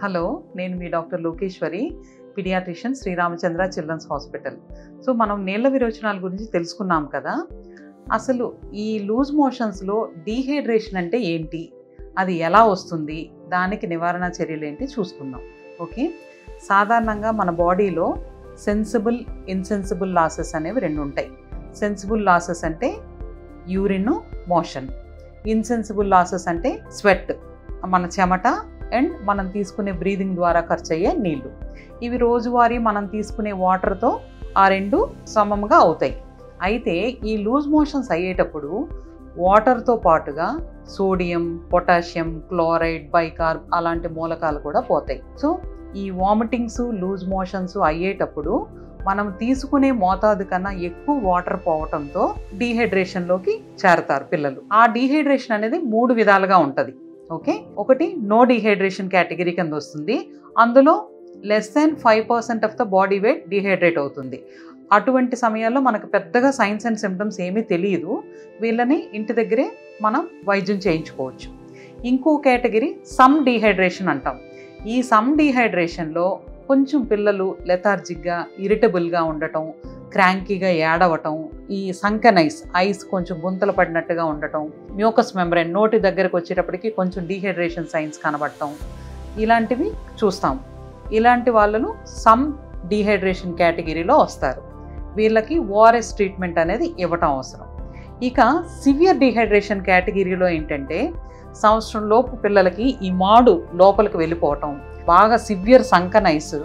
Hello, నేను మీ doctor Lokeshwari, paediatrician, Sriramachandra children's hospital. So మనం నీళ్ళ విరోచనాల గురించి తెలుసుకున్నాం కదా. అసలు ఈ లూజ్ మోషన్స్లో డీహైడ్రేషన్ అంటే ఏంటి, అది ఎలా వస్తుంది, దానికి నివారణ చర్యలు ఏంటి చూసుకుందాం. ఓకే, సాధారణంగా మన బాడీలో సెన్సిబుల్, ఇన్సెన్సిబుల్ లాసెస్ అనేవి రెండు ఉంటాయి. సెన్సిబుల్ లాసెస్ అంటే యూరిన్, మోషన్. ఇన్సెన్సిబుల్ లాసెస్ అంటే స్వెట్, మన చెమట అండ్ మనం తీసుకునే బ్రీదింగ్ ద్వారా ఖర్చు అయ్యే నీళ్ళు. ఇవి రోజువారీ మనం తీసుకునే వాటర్తో ఆ రెండు సమంగా అవుతాయి. అయితే ఈ లూజ్ మోషన్స్ అయ్యేటప్పుడు వాటర్తో పాటుగా సోడియం, పొటాషియం, క్లోరైడ్, బైకార్బ్ అలాంటి మూలకాలు కూడా పోతాయి. సో ఈ వామిటింగ్స్, లూజ్ మోషన్స్ అయ్యేటప్పుడు మనం తీసుకునే మోతాదు కన్నా ఎక్కువ వాటర్ పోవటంతో డీహైడ్రేషన్లోకి చేరతారు పిల్లలు. ఆ డీహైడ్రేషన్ అనేది 3 విధాలుగా ఉంటుంది. ఓకే, ఒకటి నో డీహైడ్రేషన్ కేటగిరీ కింద వస్తుంది. అందులో less than 5% of the body weight dehydrate అవుతుంది. అటువంటి సమయాల్లో మనకు పెద్దగా సైన్స్ అండ్ సిమ్టమ్స్ ఏమీ తెలియదు. వీళ్ళని ఇంటి దగ్గరే మనం వైద్యం చేయించుకోవచ్చు. ఇంకో కేటగిరీ సమ్ డీహైడ్రేషన్ అంటాం. ఈ సమ్ డీహైడ్రేషన్లో కొంచెం పిల్లలు లెథార్జిక్గా, ఇరిటబుల్గా ఉండటం, క్రాంకీగా ఏడవటం, ఈ సంకన్ ఐస్ కొంచెం గుంతలు పడినట్టుగా ఉండటం, మ్యూకస్ మెంబ్రెయిన్ నోటి దగ్గరకు వచ్చేటప్పటికి కొంచెం డీహైడ్రేషన్ సైన్స్ కనబడటం, ఇలాంటివి చూస్తాం. ఇలాంటి వాళ్ళను సమ్ డీహైడ్రేషన్ కేటగిరీలో వస్తారు. వీళ్ళకి ఓఆర్ఎస్ ట్రీట్మెంట్ అనేది ఇవ్వటం అవసరం. ఇక సివియర్ డీహైడ్రేషన్ కేటగిరీలో ఏంటంటే సంవత్సరం లోపు పిల్లలకి ఈ మాడు లోపలికి వెళ్ళిపోవటం, బాగా సివియర్ సంకన్ ఐస్,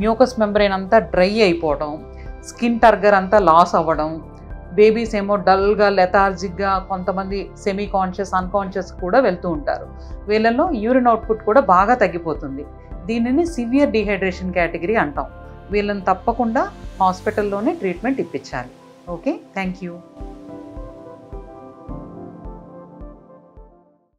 మ్యూకస్ మెంబ్రెయిన్ అంతా డ్రై అయిపోవడం, స్కిన్ టర్గర్ అంతా లాస్ అవ్వడం, బేబీస్ ఏమో డల్గా, లెథార్జిక్గా, కొంతమంది సెమీ కాన్షియస్, అన్కాన్షియస్ కూడా వెళ్తూ ఉంటారు. వీళ్ళలో యూరిన్ అవుట్పుట్ కూడా బాగా తగ్గిపోతుంది. దీనిని సివియర్ డీహైడ్రేషన్ కేటగిరీ అంటాం. వీళ్ళని తప్పకుండా హాస్పిటల్లోనే ట్రీట్మెంట్ ఇప్పించాలి. Okay, thank you.